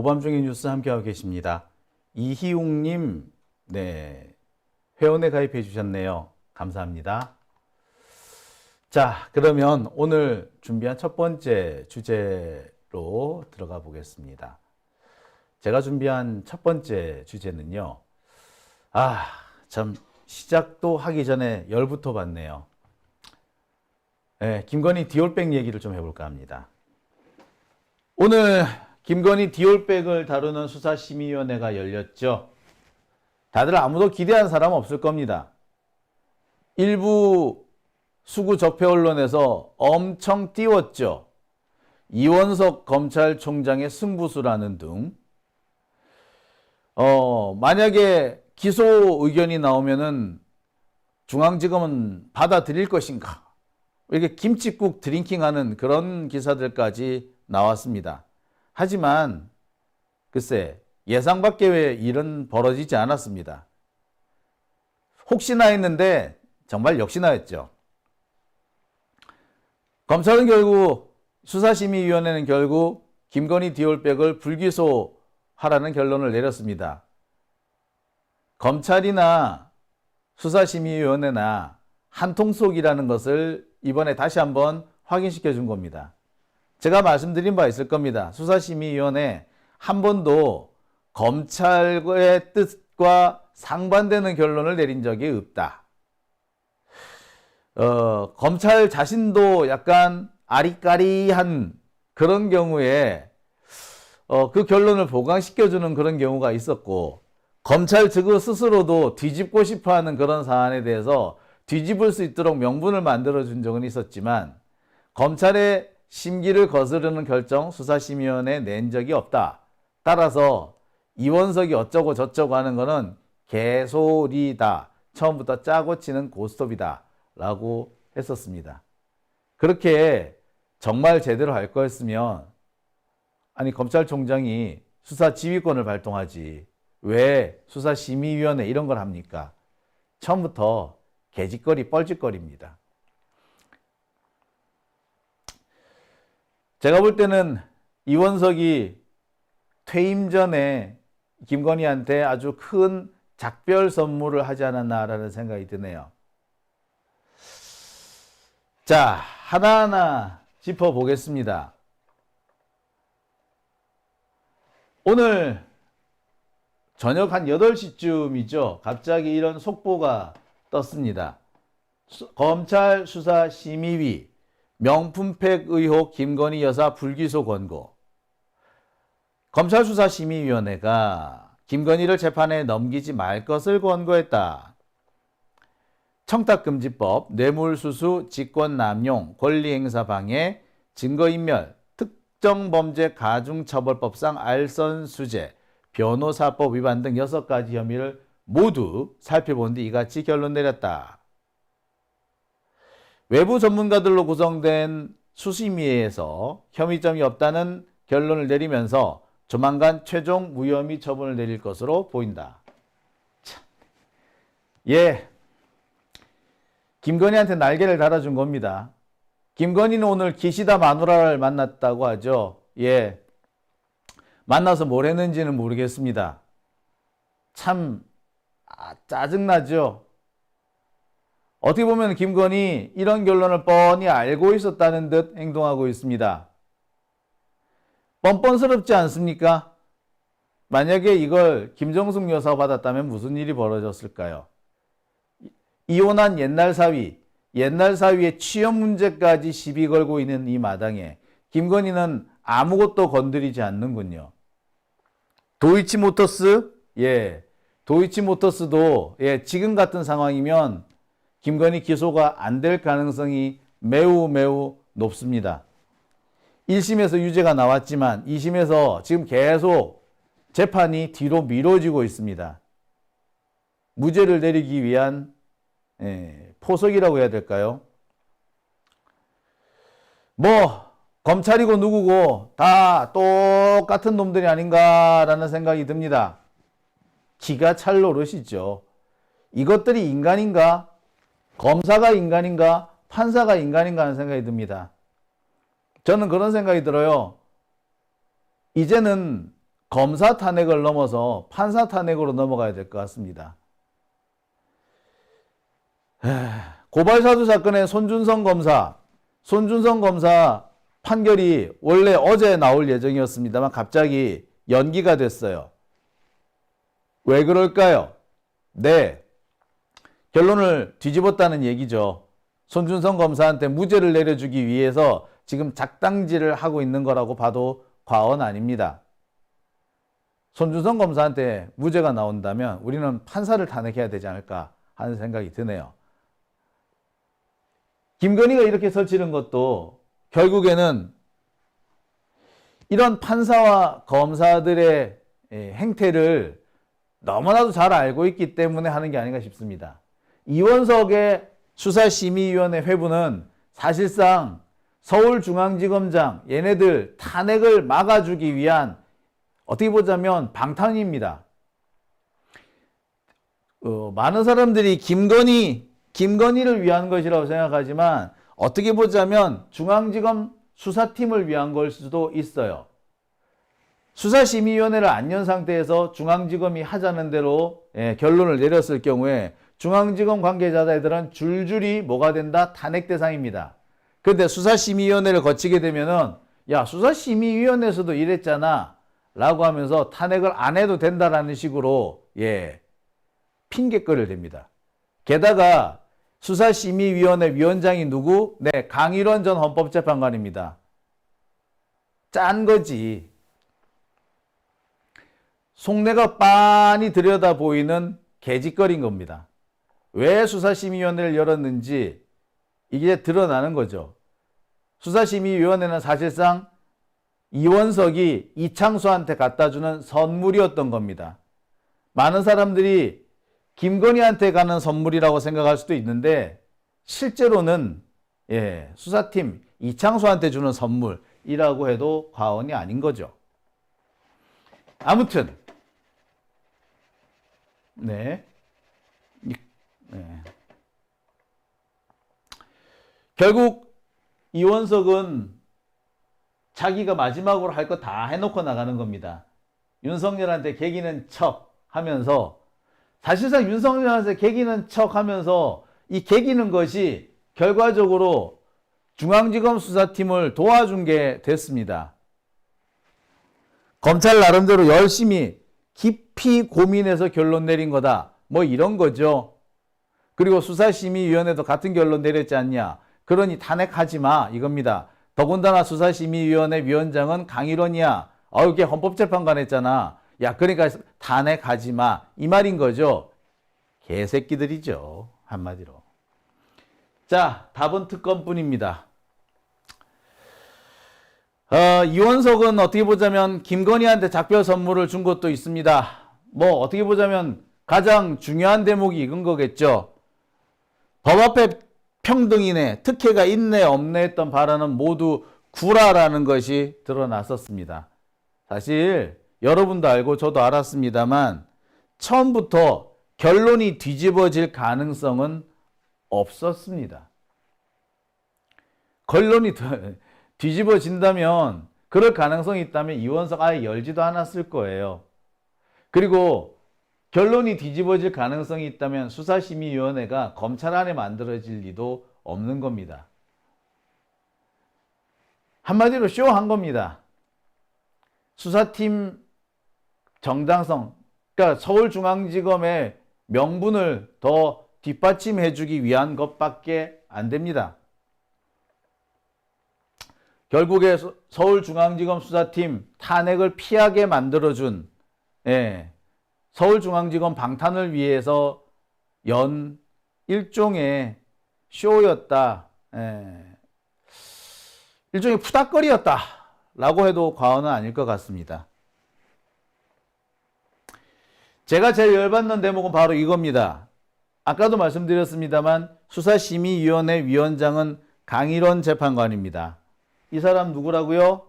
오밤중의 뉴스 함께하고 계십니다. 이희웅님, 회원에 가입해 주셨네요. 감사합니다. 자, 그러면 오늘 준비한 첫 번째 주제로 들어가 보겠습니다. 제가 준비한 첫 번째 주제는요. 참 시작도 하기 전에 열부터 받네요. 김건희 디올백 얘기를 좀 해볼까 합니다. 오늘 김건희 디올백을 다루는 수사심의위원회가 열렸죠. 다들 아무도 기대한 사람 없을 겁니다. 일부 수구 적폐 언론에서 엄청 띄웠죠. 이원석 검찰총장의 승부수라는 등. 만약에 기소 의견이 나오면은 중앙지검은 받아들일 것인가? 이렇게 김칫국 드링킹하는 그런 기사들까지 나왔습니다. 하지만 글쎄 예상 밖의 일은 벌어지지 않았습니다. 혹시나 했는데 정말 역시나였죠. 검찰은 결국 수사심의위원회는 결국 김건희 디올백을 불기소하라는 결론을 내렸습니다. 검찰이나 수사심의위원회나 한통속이라는 것을 이번에 다시 한번 확인시켜 준 겁니다. 제가 말씀드린 바 있을 겁니다. 수사심의위원회 한 번도 검찰의 뜻과 상반되는 결론을 내린 적이 없다. 검찰 자신도 약간 아리까리한 그런 경우에 그 결론을 보강시켜주는 그런 경우가 있었고, 검찰 측의 스스로도 뒤집고 싶어하는 그런 사안에 대해서 뒤집을 수 있도록 명분을 만들어준 적은 있었지만, 검찰의 심기를 거스르는 결정 수사심의위원회에 낸 적이 없다. 따라서 이원석이 어쩌고 저쩌고 하는 거는 개소리다. 처음부터 짜고 치는 고스톱이다. 라고 했었습니다. 그렇게 정말 제대로 할 거였으면 검찰총장이 수사 지휘권을 발동하지 왜 수사심의위원회 이런 걸 합니까? 처음부터 개짓거리 뻘짓거리입니다. 제가 볼 때는 이원석이 퇴임 전에 김건희한테 아주 큰 작별 선물을 하지 않았나라는 생각이 드네요. 자, 하나하나 짚어보겠습니다. 오늘 저녁 한 8시쯤이죠. 갑자기 이런 속보가 떴습니다. 검찰 수사심의위 명품팩 의혹 김건희 여사 불기소 권고. 검찰 수사심의위원회가 김건희를 재판에 넘기지 말 것을 권고했다. 청탁금지법, 뇌물수수, 직권남용, 권리행사방해, 증거인멸, 특정범죄 가중처벌법상 알선수재, 변호사법 위반 등 6가지 혐의를 모두 살펴본 뒤 이같이 결론 내렸다. 외부 전문가들로 구성된 수심위에서 혐의점이 없다는 결론을 내리면서 조만간 최종 무혐의 처분을 내릴 것으로 보인다. 참. 김건희한테 날개를 달아준 겁니다. 김건희는 오늘 기시다 마누라를 만났다고 하죠. 만나서 뭘 했는지는 모르겠습니다. 참 짜증나죠. 어떻게 보면 김건희 이런 결론을 뻔히 알고 있었다는 듯 행동하고 있습니다. 뻔뻔스럽지 않습니까? 만약에 이걸 김정숙 여사가 받았다면 무슨 일이 벌어졌을까요? 이혼한 옛날 사위의 취업 문제까지 시비 걸고 있는 이 마당에 김건희는 아무것도 건드리지 않는군요. 도이치모터스도 지금 같은 상황이면 김건희 기소가 안 될 가능성이 매우 매우 높습니다. 1심에서 유죄가 나왔지만 2심에서 지금 계속 재판이 뒤로 미뤄지고 있습니다. 무죄를 내리기 위한 포석이라고 해야 될까요? 검찰이고 누구고 다 똑같은 놈들이 아닌가라는 생각이 듭니다. 기가 찰 노릇이죠. 이것들이 인간인가? 검사가 인간인가? 판사가 인간인가 하는 생각이 듭니다. 저는 그런 생각이 들어요. 이제는 검사 탄핵을 넘어서 판사 탄핵으로 넘어가야 될 것 같습니다. 고발사주 사건의 손준성 검사 판결이 원래 어제 나올 예정이었습니다만 갑자기 연기가 됐어요. 왜 그럴까요? 네, 결론을 뒤집었다는 얘기죠. 손준성 검사한테 무죄를 내려주기 위해서 지금 작당질을 하고 있는 거라고 봐도 과언 아닙니다. 손준성 검사한테 무죄가 나온다면 우리는 판사를 탄핵해야 되지 않을까 하는 생각이 드네요. 김건희가 이렇게 설치는 것도 결국에는 이런 판사와 검사들의 행태를 너무나도 잘 알고 있기 때문에 하는 게 아닌가 싶습니다. 이원석의 수사심의위원회 회부는 사실상 서울중앙지검장 얘네들 탄핵을 막아주기 위한 어떻게 보자면 방탄입니다. 많은 사람들이 김건희를 위한 것이라고 생각하지만 어떻게 보자면 중앙지검 수사팀을 위한 걸 수도 있어요. 수사심의위원회를 안 연 상태에서 중앙지검이 하자는 대로 결론을 내렸을 경우에 중앙지검 관계자들은 줄줄이 뭐가 된다? 탄핵 대상입니다. 그런데 수사심의위원회를 거치게 되면은 야, 수사심의위원회에서도 이랬잖아 라고 하면서 탄핵을 안 해도 된다라는 식으로 핑계거리를 댑니다. 게다가 수사심의위원회 위원장이 누구? 네, 강일원 전 헌법재판관입니다. 짠 거지. 속내가 빤히 들여다 보이는 개짓거리인 겁니다. 왜 수사심의위원회를 열었는지 이게 드러나는 거죠. 수사심의위원회는 사실상 이원석이 이창수한테 갖다 주는 선물이었던 겁니다. 많은 사람들이 김건희한테 가는 선물이라고 생각할 수도 있는데 실제로는 수사팀 이창수한테 주는 선물이라고 해도 과언이 아닌 거죠. 아무튼 결국 이원석은 자기가 마지막으로 할 거 다 해놓고 나가는 겁니다. 윤석열한테 개기는 척 하면서 사실상 윤석열한테 개기는 척 하면서 이 개기는 것이 결과적으로 중앙지검 수사팀을 도와준 게 됐습니다. 검찰 나름대로 열심히 깊이 고민해서 결론 내린 거다. 뭐 이런 거죠. 그리고 수사심의위원회도 같은 결론 내렸지 않냐. 그러니 탄핵하지 마 이겁니다. 더군다나 수사심의위원회 위원장은 강일원이야. 이게 헌법재판관 했잖아. 야, 그러니까 탄핵하지 마. 이 말인 거죠. 개새끼들이죠. 한마디로. 자, 답은 특검뿐입니다. 이원석은 어떻게 보자면 김건희한테 작별 선물을 준 것도 있습니다. 뭐 어떻게 보자면 가장 중요한 대목이 이건 거겠죠. 법 앞에 평등이네, 특혜가 있네, 없네 했던 발언은 모두 구라라는 것이 드러났었습니다. 사실 여러분도 알고 저도 알았습니다만 처음부터 결론이 뒤집어질 가능성은 없었습니다. 결론이 뒤집어진다면 그럴 가능성이 있다면 이원석 아예 열지도 않았을 거예요. 그리고 결론이 뒤집어질 가능성이 있다면 수사심의위원회가 검찰 안에 만들어질 리도 없는 겁니다. 한마디로 쇼한 겁니다. 수사팀 정당성, 그러니까 서울중앙지검의 명분을 더 뒷받침해주기 위한 것밖에 안 됩니다. 결국에 서울중앙지검 수사팀 탄핵을 피하게 만들어준 서울중앙지검 방탄을 위해서 연 일종의 쇼였다. 일종의 푸닥거리였다. 라고 해도 과언은 아닐 것 같습니다. 제가 제일 열받는 대목은 바로 이겁니다. 아까도 말씀드렸습니다만 수사심의위원회 위원장은 강일원 재판관입니다. 이 사람 누구라고요?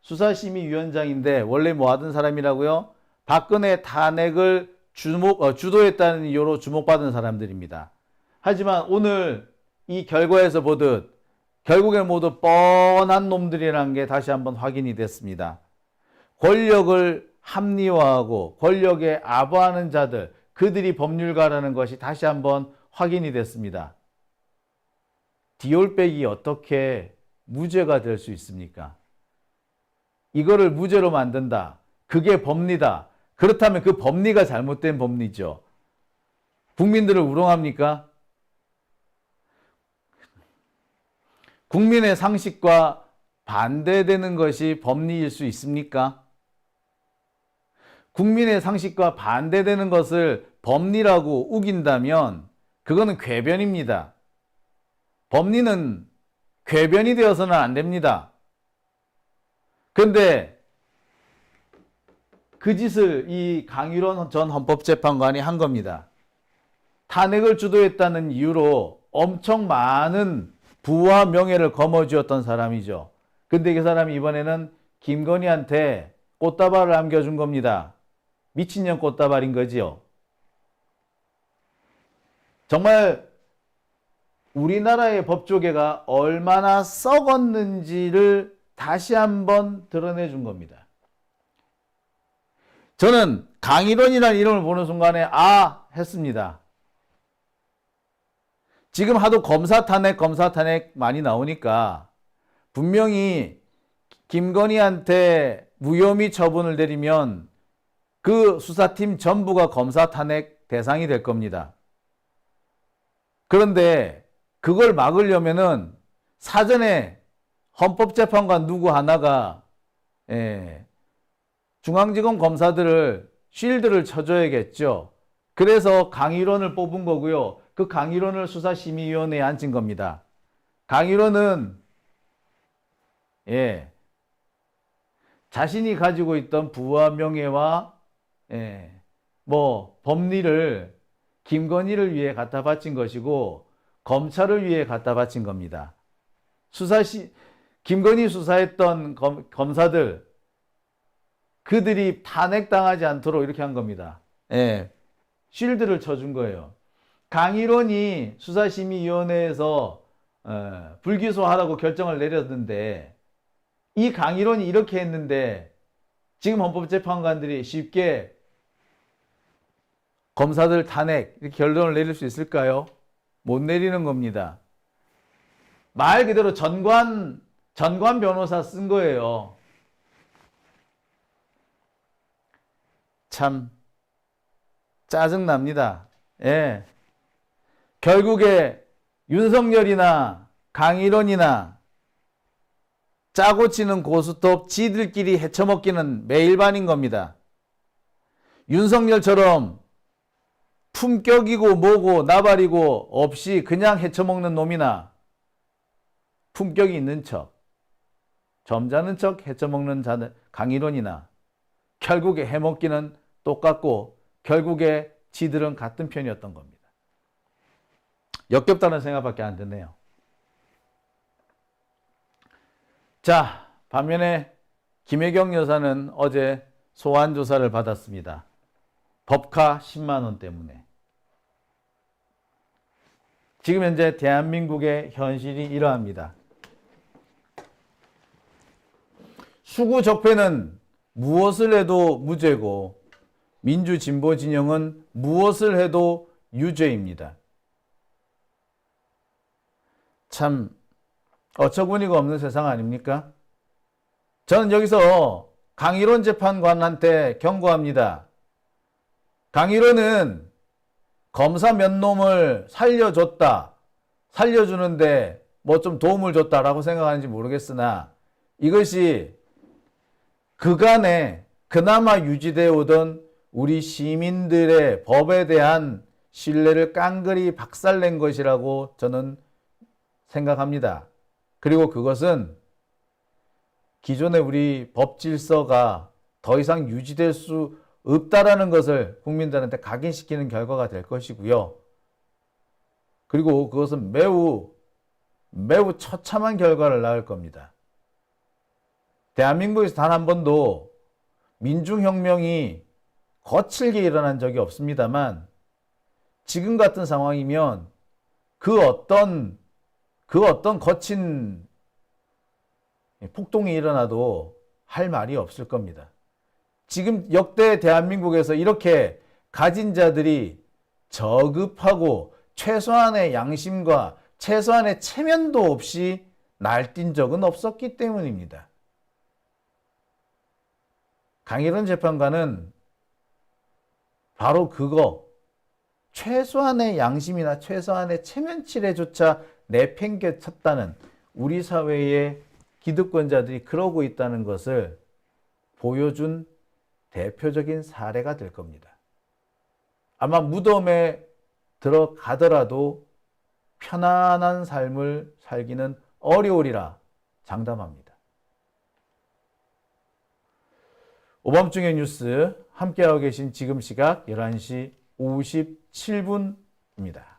수사심의위원장인데 원래 뭐 하던 사람이라고요? 박근혜 탄핵을 주도했다는 이유로 주목받은 사람들입니다. 하지만 오늘 이 결과에서 보듯 결국에 모두 뻔한 놈들이라는 게 다시 한번 확인이 됐습니다. 권력을 합리화하고 권력에 아부하는 자들, 그들이 법률가라는 것이 다시 한번 확인이 됐습니다. 디올백이 어떻게 무죄가 될 수 있습니까? 이거를 무죄로 만든다. 그게 법리다. 그렇다면 그 법리가 잘못된 법리죠. 국민들을 우롱합니까? 국민의 상식과 반대되는 것이 법리일 수 있습니까? 국민의 상식과 반대되는 것을 법리라고 우긴다면 그거는 궤변입니다. 법리는 궤변이 되어서는 안 됩니다. 그런데 그 짓을 이 강일원 전 헌법재판관이 한 겁니다. 탄핵을 주도했다는 이유로 엄청 많은 부와 명예를 거머쥐었던 사람이죠. 근데 그 사람이 이번에는 김건희한테 꽃다발을 안겨준 겁니다. 미친년 꽃다발인 거지요. 정말 우리나라의 법조계가 얼마나 썩었는지를 다시 한번 드러내준 겁니다. 저는 강일원이라는 이름을 보는 순간에 했습니다. 지금 하도 검사 탄핵 많이 나오니까 분명히 김건희한테 무혐의 처분을 내리면 그 수사팀 전부가 검사 탄핵 대상이 될 겁니다. 그런데 그걸 막으려면은 사전에 헌법재판관 누구 하나가 중앙지검 검사들을 쉴드를 쳐줘야겠죠. 그래서 강일원을 뽑은 거고요. 그 강일원을 수사심의위원회에 앉힌 겁니다. 강일원은 자신이 가지고 있던 부와 명예와 법리를 김건희를 위해 갖다 바친 것이고 검찰을 위해 갖다 바친 겁니다. 김건희 수사했던 검사들, 그들이 탄핵당하지 않도록 이렇게 한 겁니다. 쉴드를 쳐준 거예요. 강일원이 수사심의위원회에서 불기소하라고 결정을 내렸는데, 이 강일원이 이렇게 했는데 지금 헌법재판관들이 쉽게 검사들 탄핵 이렇게 결론을 내릴 수 있을까요? 못 내리는 겁니다. 말 그대로 전관 변호사 쓴 거예요. 참 짜증납니다. 결국에 윤석열이나 강일원이나 짜고 치는 고스톱 지들끼리 헤쳐먹기는 매일반인 겁니다. 윤석열처럼 품격이고 뭐고 나발이고 없이 그냥 헤쳐먹는 놈이나 품격이 있는 척, 점잖은 척 헤쳐먹는 자는 강일원이나 결국에 해먹기는 똑같고 결국에 지들은 같은 편이었던 겁니다. 역겹다는 생각밖에 안 드네요. 자, 반면에 김혜경 여사는 어제 소환 조사를 받았습니다. 법카 10만 원 때문에. 지금 현재 대한민국의 현실이 이러합니다. 수구적폐는 무엇을 해도 무죄고 민주진보 진영은 무엇을 해도 유죄입니다. 참 어처구니가 없는 세상 아닙니까? 저는 여기서 강일원 재판관한테 경고합니다. 강일원은 검사 몇 놈을 살려줬다, 살려주는데 뭐 좀 도움을 줬다라고 생각하는지 모르겠으나 이것이 그간에 그나마 유지되어 오던 우리 시민들의 법에 대한 신뢰를 깡그리 박살낸 것이라고 저는 생각합니다. 그리고 그것은 기존의 우리 법 질서가 더 이상 유지될 수 없다라는 것을 국민들한테 각인시키는 결과가 될 것이고요. 그리고 그것은 매우 처참한 결과를 낳을 겁니다. 대한민국에서 단 한 번도 민중혁명이 거칠게 일어난 적이 없습니다만 지금 같은 상황이면 그 어떤 거친 폭동이 일어나도 할 말이 없을 겁니다. 지금 역대 대한민국에서 이렇게 가진 자들이 저급하고 최소한의 양심과 최소한의 체면도 없이 날뛴 적은 없었기 때문입니다. 강일원 재판관은 바로 그거, 최소한의 양심이나 최소한의 체면치레조차 내팽개쳤다는, 우리 사회의 기득권자들이 그러고 있다는 것을 보여준 대표적인 사례가 될 겁니다. 아마 무덤에 들어가더라도 편안한 삶을 살기는 어려우리라 장담합니다. 오밤중의 뉴스 함께하고 계신 지금 시각 11시 57분입니다.